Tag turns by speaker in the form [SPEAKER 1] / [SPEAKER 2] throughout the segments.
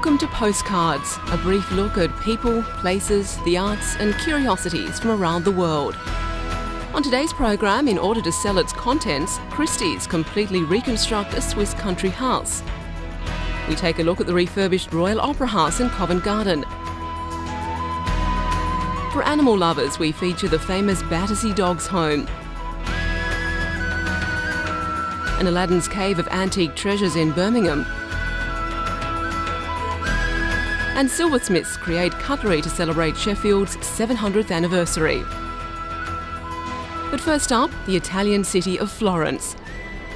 [SPEAKER 1] Welcome to Postcards, a brief look at people, places, the arts and curiosities from around the world. On today's program, in order to sell its contents, Christie's completely reconstruct a Swiss country house. We take a look at the refurbished Royal Opera House in Covent Garden. For animal lovers, we feature the famous Battersea Dogs Home. And Aladdin's Cave of Antique Treasures in Birmingham. And silversmiths create cutlery to celebrate Sheffield's 700th anniversary. But first up, the Italian city of Florence.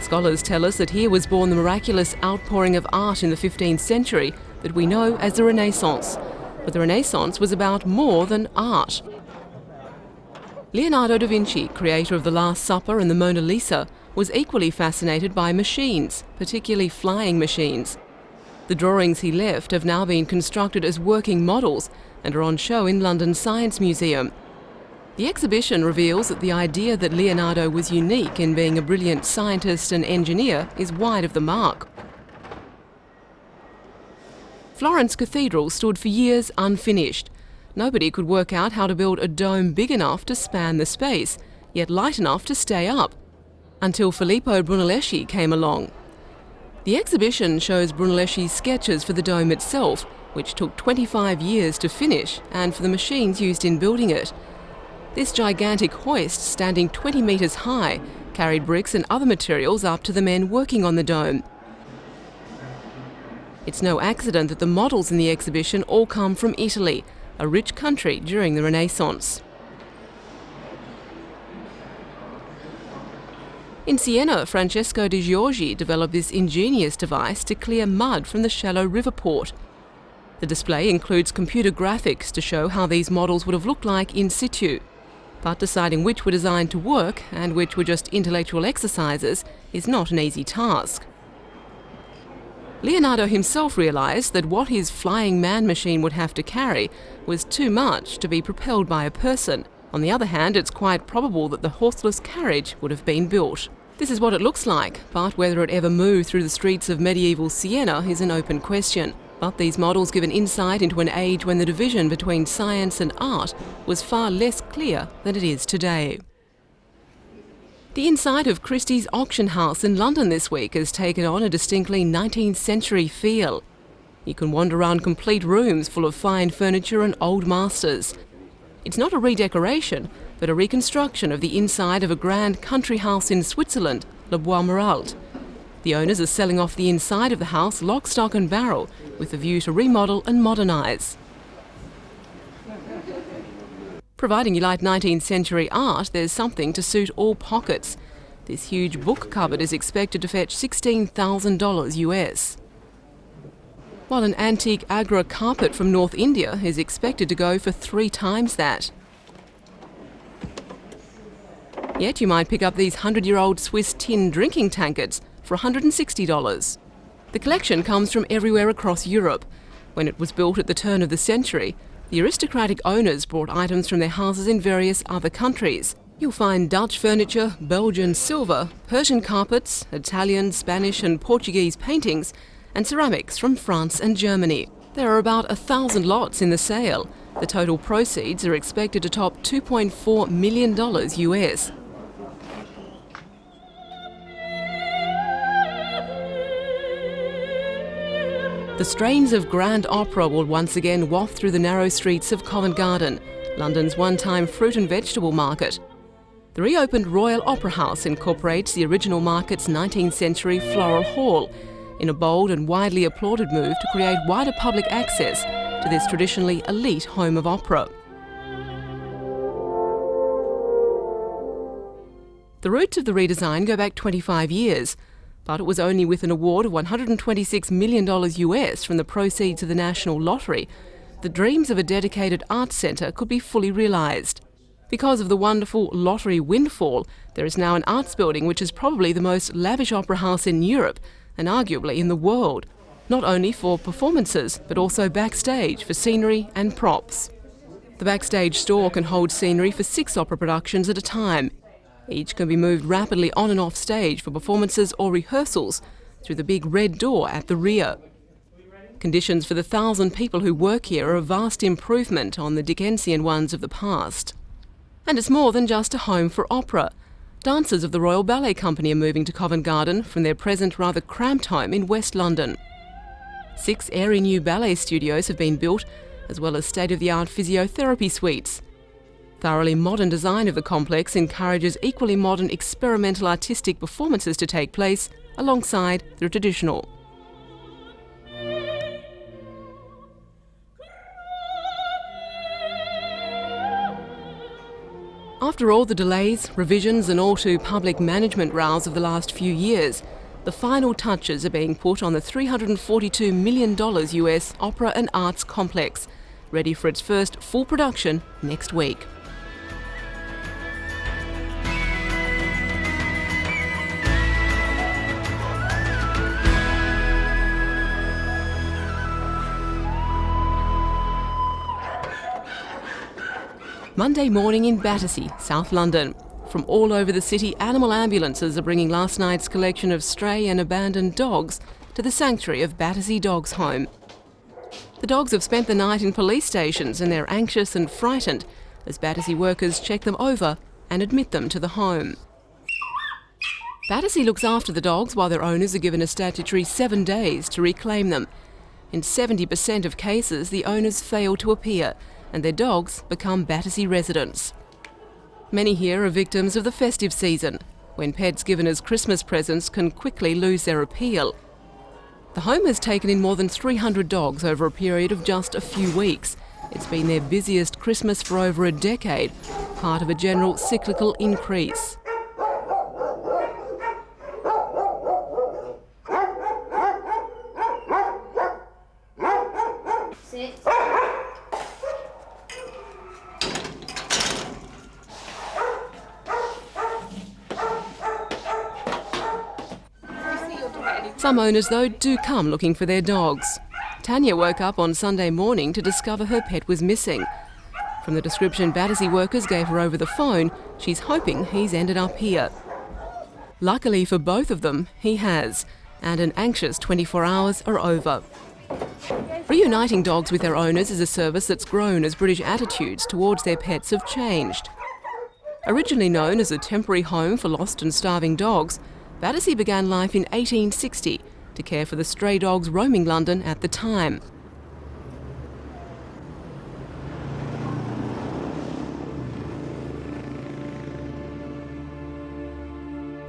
[SPEAKER 1] Scholars tell us that here was born the miraculous outpouring of art in the 15th century that we know as the Renaissance. But the Renaissance was about more than art. Leonardo da Vinci, creator of The Last Supper and the Mona Lisa, was equally fascinated by machines, particularly flying machines. The drawings he left have now been constructed as working models and are on show in London's Science Museum. The exhibition reveals that the idea that Leonardo was unique in being a brilliant scientist and engineer is wide of the mark. Florence Cathedral stood for years unfinished. Nobody could work out how to build a dome big enough to span the space, yet light enough to stay up, until Filippo Brunelleschi came along. The exhibition shows Brunelleschi's sketches for the dome itself, which took 25 years to finish, and for the machines used in building it. This gigantic hoist, standing 20 metres high, carried bricks and other materials up to the men working on the dome. It's no accident that the models in the exhibition all come from Italy, a rich country during the Renaissance. In Siena, Francesco di Giorgi developed this ingenious device to clear mud from the shallow river port. The display includes computer graphics to show how these models would have looked like in situ. But deciding which were designed to work and which were just intellectual exercises is not an easy task. Leonardo himself realised that what his flying man machine would have to carry was too much to be propelled by a person. On the other hand, it's quite probable that the horseless carriage would have been built. This is what it looks like, but whether it ever moved through the streets of medieval Siena is an open question. But these models give an insight into an age when the division between science and art was far less clear than it is today. The inside of Christie's auction house in London this week has taken on a distinctly 19th century feel. You can wander around complete rooms full of fine furniture and old masters. It's not a redecoration, but a reconstruction of the inside of a grand country house in Switzerland, Le Bois-Meralt. The owners are selling off the inside of the house lock, stock and barrel, with a view to remodel and modernise. Providing you like 19th century art, there's something to suit all pockets. This huge book cupboard is expected to fetch $16,000 US. While an antique Agra carpet from North India is expected to go for 3 times that. Yet you might pick up these 100-year-old Swiss tin drinking tankards for $160. The collection comes from everywhere across Europe. When it was built at the turn of the century, the aristocratic owners brought items from their houses in various other countries. You'll find Dutch furniture, Belgian silver, Persian carpets, Italian, Spanish and Portuguese paintings, and ceramics from France and Germany. There are about 1,000 lots in the sale. The total proceeds are expected to top $2.4 million US. The strains of grand opera will once again waft through the narrow streets of Covent Garden, London's one-time fruit and vegetable market. The reopened Royal Opera House incorporates the original market's 19th century floral hall, in a bold and widely applauded move to create wider public access to this traditionally elite home of opera. The roots of the redesign go back 25 years, but it was only with an award of $126 million US from the proceeds of the National Lottery that dreams of a dedicated arts centre could be fully realised. Because of the wonderful lottery windfall, there is now an arts building which is probably the most lavish opera house in Europe and arguably in the world, not only for performances but also backstage for scenery and props. The backstage store can hold scenery for 6 opera productions at a time. Each can be moved rapidly on and off stage for performances or rehearsals through the big red door at the rear. Conditions for the 1,000 people who work here are a vast improvement on the Dickensian ones of the past. And it's more than just a home for opera. Dancers of the Royal Ballet Company are moving to Covent Garden from their present rather cramped home in West London. 6 airy new ballet studios have been built, as well as state-of-the-art physiotherapy suites. Thoroughly modern design of the complex encourages equally modern experimental artistic performances to take place alongside the traditional. After all the delays, revisions and all too public management rows of the last few years, the final touches are being put on the $342 million US opera and arts complex, ready for its first full production next week. Monday morning in Battersea, South London. From all over the city, animal ambulances are bringing last night's collection of stray and abandoned dogs to the sanctuary of Battersea Dogs Home. The dogs have spent the night in police stations and they're anxious and frightened as Battersea workers check them over and admit them to the home. Battersea looks after the dogs while their owners are given a statutory 7 days to reclaim them. In 70% of cases, the owners fail to appear and their dogs become Battersea residents. Many here are victims of the festive season, when pets given as Christmas presents can quickly lose their appeal. The home has taken in more than 300 dogs over a period of just a few weeks. It's been their busiest Christmas for over a decade, part of a general cyclical increase.
[SPEAKER 2] Sit.
[SPEAKER 1] Some owners, though, do come looking for their dogs. Tanya woke up on Sunday morning to discover her pet was missing. From the description Battersea workers gave her over the phone, she's hoping he's ended up here. Luckily for both of them, he has, and an anxious 24 hours are over. Reuniting dogs with their owners is a service that's grown as British attitudes towards their pets have changed. Originally known as a temporary home for lost and starving dogs, Battersea began life in 1860 to care for the stray dogs roaming London at the time.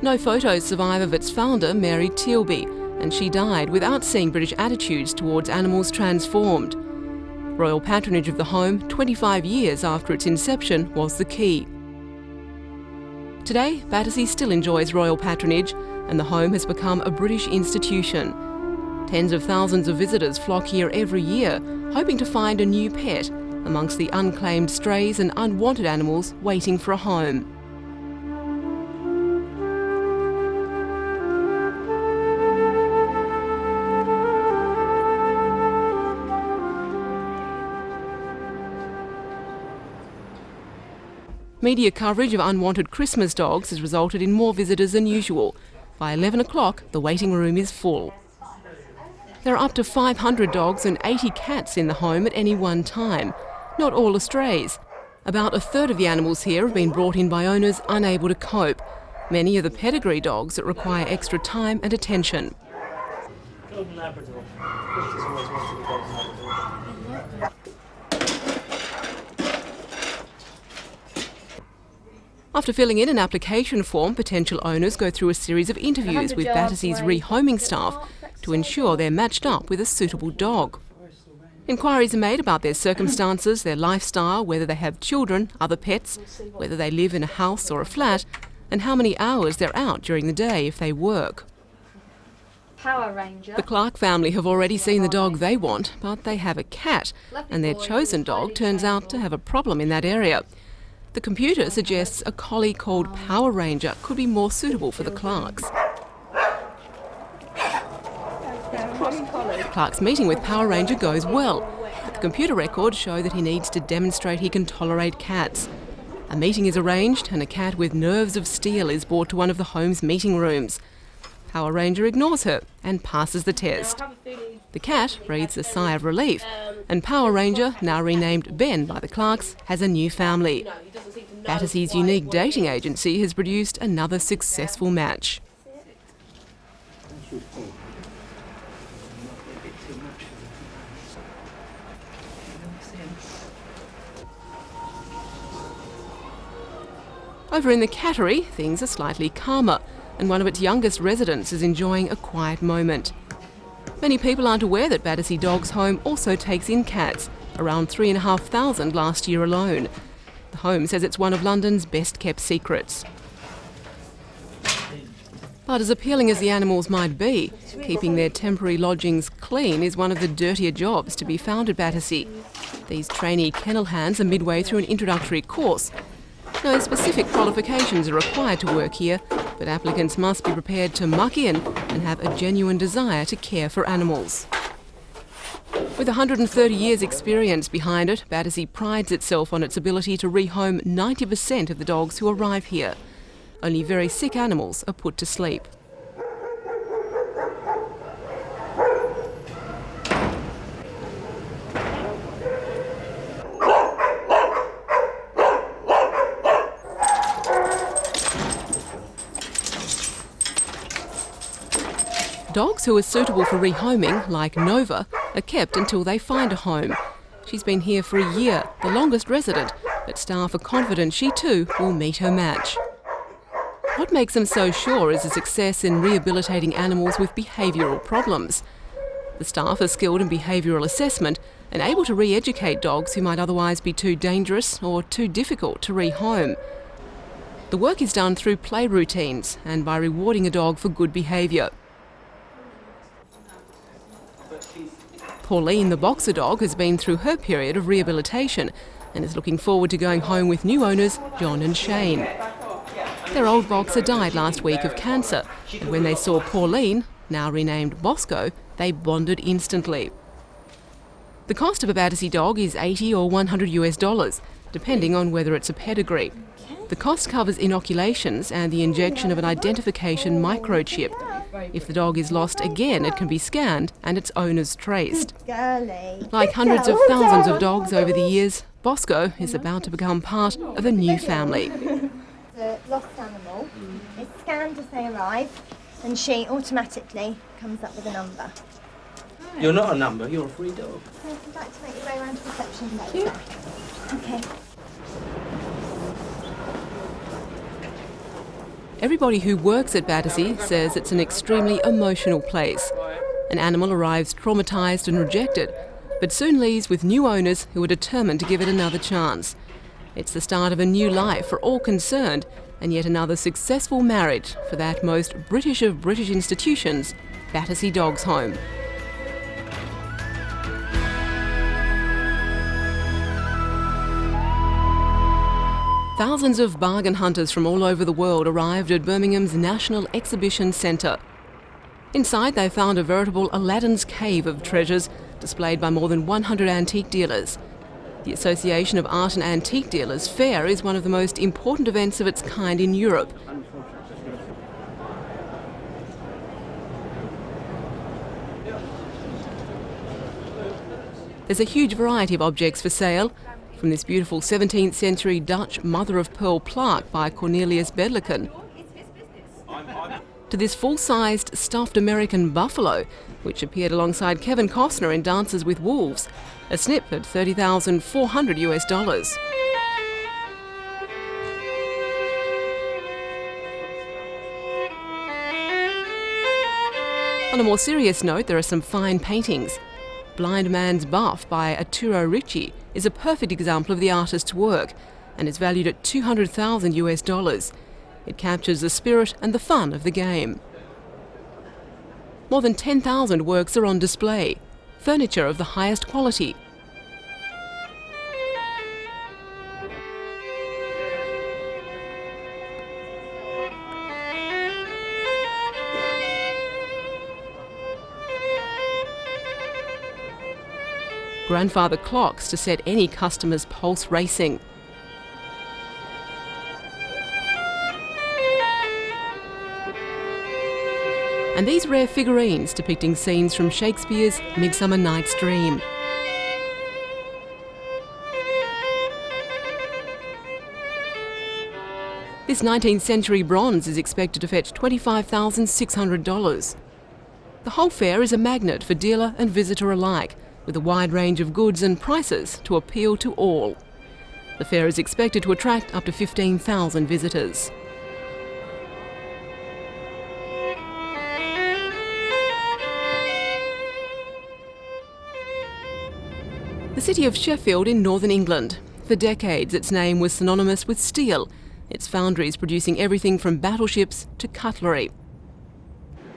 [SPEAKER 1] No photos survive of its founder, Mary Tilby, and she died without seeing British attitudes towards animals transformed. Royal patronage of the home, 25 years after its inception, was the key. Today, Battersea still enjoys royal patronage, and the home has become a British institution. Tens of thousands of visitors flock here every year, hoping to find a new pet amongst the unclaimed strays and unwanted animals waiting for a home. Media coverage of unwanted Christmas dogs has resulted in more visitors than usual. By 11 o'clock, the waiting room is full. There are up to 500 dogs and 80 cats in the home at any one time. Not all are strays. About a third of the animals here have been brought in by owners unable to cope. Many are the pedigree dogs that require extra time and attention.
[SPEAKER 3] Golden Labrador. Christmas always wanted a Golden Labrador.
[SPEAKER 1] After filling in an application form, potential owners go through a series of interviews with Battersea's rehoming staff to ensure they're matched up with a suitable dog. Inquiries are made about their circumstances, their lifestyle, whether they have children, other pets, whether they live in a house or a flat, and how many hours they're out during the day if they work.
[SPEAKER 2] Power Ranger.
[SPEAKER 1] The Clark family have already seen the dog they want, but they have a cat, and their chosen dog turns out to have a problem in that area. The computer suggests a collie called Power Ranger could be more suitable for the Clarks. Clark's meeting with Power Ranger goes well. The computer records show that he needs to demonstrate he can tolerate cats. A meeting is arranged and a cat with nerves of steel is brought to one of the home's meeting rooms. Power Ranger ignores her and passes the test. The cat breathes a sigh of relief, and Power Ranger, now renamed Ben by the Clarks, has a new family. Battersea's unique dating agency has produced another successful match. Over in the Cutlery, things are slightly calmer, and one of its youngest residents is enjoying a quiet moment. Many people aren't aware that Battersea Dogs Home also takes in cats, around 3,500 last year alone. The home says it's one of London's best-kept secrets. But as appealing as the animals might be, keeping their temporary lodgings clean is one of the dirtier jobs to be found at Battersea. These trainee kennel hands are midway through an introductory course. No specific qualifications are required to work here, but applicants must be prepared to muck in and have a genuine desire to care for animals. With 130 years' experience behind it, Battersea prides itself on its ability to rehome 90% of the dogs who arrive here. Only very sick animals are put to sleep. Dogs who are suitable for rehoming, like Nova, are kept until they find a home. She's been here for a year, the longest resident, but staff are confident she too will meet her match. What makes them so sure is the success in rehabilitating animals with behavioural problems. The staff are skilled in behavioural assessment and able to re-educate dogs who might otherwise be too dangerous or too difficult to rehome. The work is done through play routines and by rewarding a dog for good behaviour. Pauline, the boxer dog, has been through her period of rehabilitation and is looking forward to going home with new owners, John and Shane. Their old boxer died last week of cancer, and when they saw Pauline, now renamed Bosco, they bonded instantly. The cost of a Battersea dog is $80 or $100, depending on whether it's a pedigree. The cost covers inoculations and the injection of an identification microchip. If the dog is lost again, it can be scanned and its owners traced. Like hundreds of thousands of dogs over the years, Bosco is about to become part of a new family.
[SPEAKER 4] The lost animal is scanned as they arrive, and she automatically comes up with a number.
[SPEAKER 3] You're not a number, you're a free dog.
[SPEAKER 4] So if you'd like to make your way around to reception later. Okay.
[SPEAKER 1] Everybody who works at Battersea says it's an extremely emotional place. An animal arrives traumatised and rejected, but soon leaves with new owners who are determined to give it another chance. It's the start of a new life for all concerned, and yet another successful marriage for that most British of British institutions, Battersea Dogs Home. Thousands of bargain hunters from all over the world arrived at Birmingham's National Exhibition Centre. Inside they found a veritable Aladdin's cave of treasures displayed by more than 100 antique dealers. The Association of Art and Antique Dealers Fair is one of the most important events of its kind in Europe. There's a huge variety of objects for sale, from this beautiful 17th century Dutch mother-of-pearl plaque by Cornelius Bedleken, to this full-sized stuffed American buffalo, which appeared alongside Kevin Costner in Dances with Wolves, a snip at $30,400. On a more serious note, there are some fine paintings. Blind Man's Buff by Arturo Ricci is a perfect example of the artist's work and is valued at $200,000. It captures the spirit and the fun of the game. More than 10,000 works are on display, furniture of the highest quality. Grandfather clocks to set any customer's pulse racing. and these rare figurines depicting scenes from Shakespeare's Midsummer Night's Dream. This 19th century bronze is expected to fetch $25,600. The whole fair is a magnet for dealer and visitor alike, with a wide range of goods and prices to appeal to all. The fair is expected to attract up to 15,000 visitors. The city of Sheffield in northern England. For decades its name was synonymous with steel, its foundries producing everything from battleships to cutlery.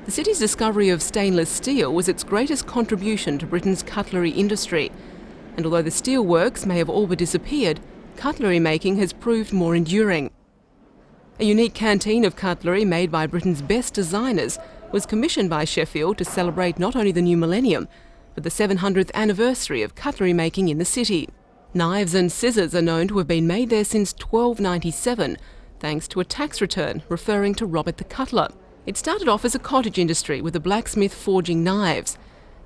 [SPEAKER 1] The city's discovery of stainless steel was its greatest contribution to Britain's cutlery industry, and although the steel works may have all but disappeared, cutlery making has proved more enduring. A unique canteen of cutlery made by Britain's best designers was commissioned by Sheffield to celebrate not only the new millennium, but the 700th anniversary of cutlery making in the city. Knives and scissors are known to have been made there since 1297, thanks to a tax return referring to Robert the Cutler. It started off as a cottage industry with a blacksmith forging knives.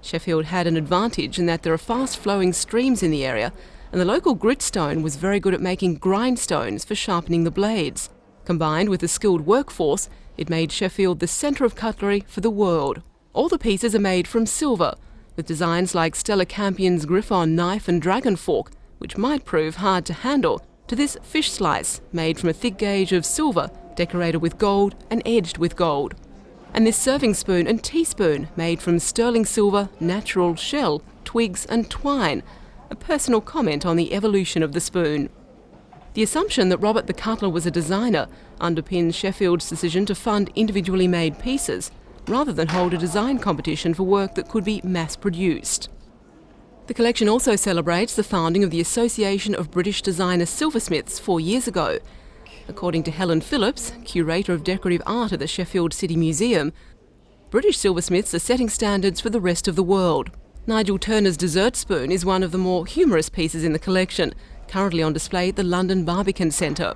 [SPEAKER 1] Sheffield had an advantage in that there are fast-flowing streams in the area, and the local gritstone was very good at making grindstones for sharpening the blades. Combined with a skilled workforce, it made Sheffield the centre of cutlery for the world. All the pieces are made from silver, with designs like Stella Campion's Griffon knife and dragon fork, which might prove hard to handle, to this fish slice made from a thick gauge of silver, decorated with gold and edged with gold. And this serving spoon and teaspoon made from sterling silver, natural shell, twigs and twine, a personal comment on the evolution of the spoon. The assumption that Robert the Cutler was a designer underpins Sheffield's decision to fund individually made pieces, rather than hold a design competition for work that could be mass-produced. The collection also celebrates the founding of the Association of British Designer Silversmiths 4 years ago. According to Helen Phillips, curator of decorative art at the Sheffield City Museum, British silversmiths are setting standards for the rest of the world. Nigel Turner's dessert spoon is one of the more humorous pieces in the collection, currently on display at the London Barbican Centre.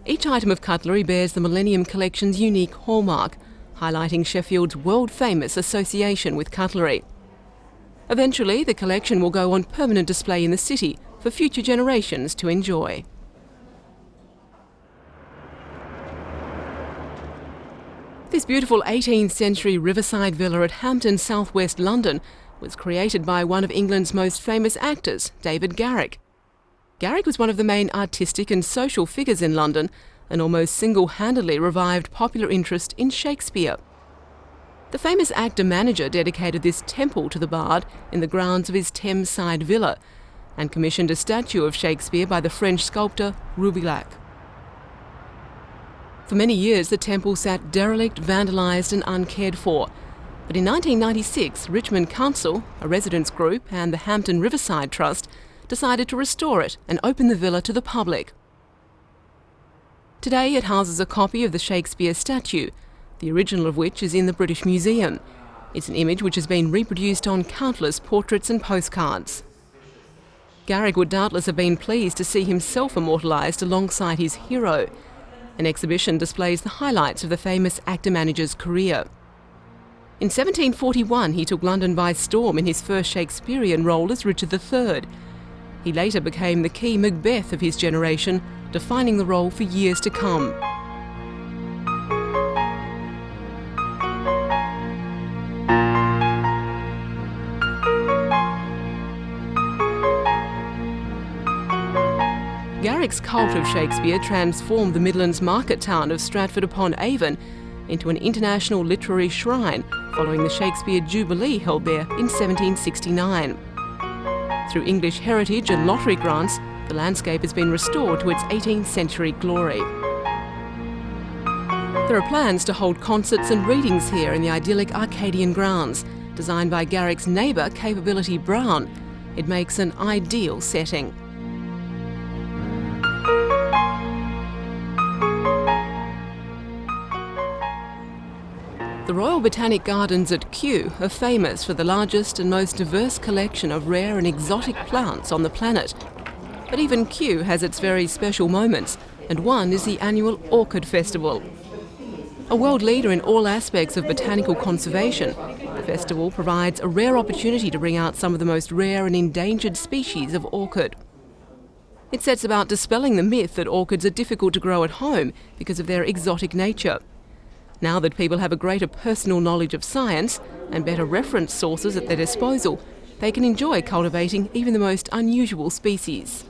[SPEAKER 1] Each item of cutlery bears the Millennium Collection's unique hallmark, highlighting Sheffield's world-famous association with cutlery. Eventually, the collection will go on permanent display in the city for future generations to enjoy. This beautiful 18th century Riverside Villa at Hampton, southwest London, was created by one of England's most famous actors, David Garrick. Garrick was one of the main artistic and social figures in London, and almost single-handedly revived popular interest in Shakespeare. The famous actor-manager dedicated this temple to the bard in the grounds of his Thameside villa, and commissioned a statue of Shakespeare by the French sculptor Roubilac. For many years, the temple sat derelict, vandalised and uncared for. But in 1996, Richmond Council, a residents' group, and the Hampton Riverside Trust decided to restore it and open the villa to the public. Today it houses a copy of the Shakespeare statue, the original of which is in the British Museum. It's an image which has been reproduced on countless portraits and postcards. Garrick would doubtless have been pleased to see himself immortalised alongside his hero. An exhibition displays the highlights of the famous actor-manager's career. In 1741, he took London by storm in his first Shakespearean role as Richard III. He later became the key Macbeth of his generation, defining the role for years to come. Garrick's cult of Shakespeare transformed the Midlands market town of Stratford-upon-Avon into an international literary shrine following the Shakespeare Jubilee held there in 1769. Through English heritage and lottery grants, the landscape has been restored to its 18th century glory. There are plans to hold concerts and readings here in the idyllic Arcadian grounds, designed by Garrick's neighbour, Capability Brown. It makes an ideal setting. The Royal Botanic Gardens at Kew are famous for the largest and most diverse collection of rare and exotic plants on the planet. But even Kew has its very special moments, and one is the annual Orchid Festival. A world leader in all aspects of botanical conservation, the festival provides a rare opportunity to bring out some of the most rare and endangered species of orchid. It sets about dispelling the myth that orchids are difficult to grow at home because of their exotic nature. Now that people have a greater personal knowledge of science and better reference sources at their disposal, they can enjoy cultivating even the most unusual species.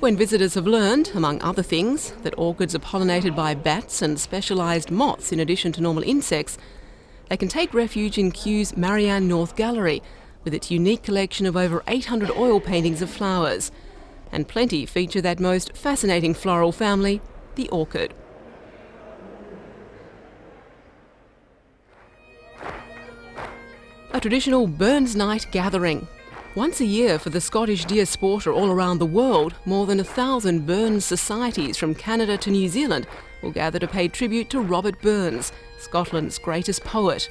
[SPEAKER 1] When visitors have learned, among other things, that orchids are pollinated by bats and specialised moths in addition to normal insects, they can take refuge in Kew's Marianne North Gallery with its unique collection of over 800 oil paintings of flowers. And plenty feature that most fascinating floral family, the orchid. A traditional Burns Night gathering. Once a year for the Scottish diaspora all around the world, more than 1,000 Burns societies from Canada to New Zealand will gather to pay tribute to Robert Burns, Scotland's greatest poet.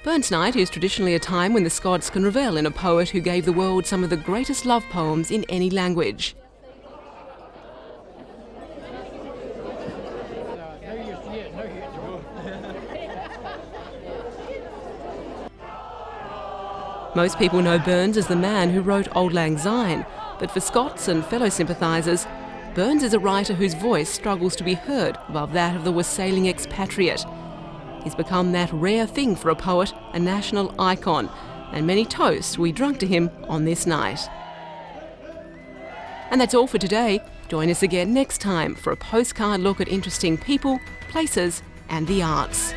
[SPEAKER 1] Burns Night is traditionally a time when the Scots can revel in a poet who gave the world some of the greatest love poems in any language. Most people know Burns as the man who wrote Auld Lang Syne, but for Scots and fellow sympathisers, Burns is a writer whose voice struggles to be heard above that of the wassailing expatriate. He's become that rare thing for a poet, a national icon, and many toasts will be drunk to him on this night. And that's all for today. Join us again next time for a postcard look at interesting people, places and the arts.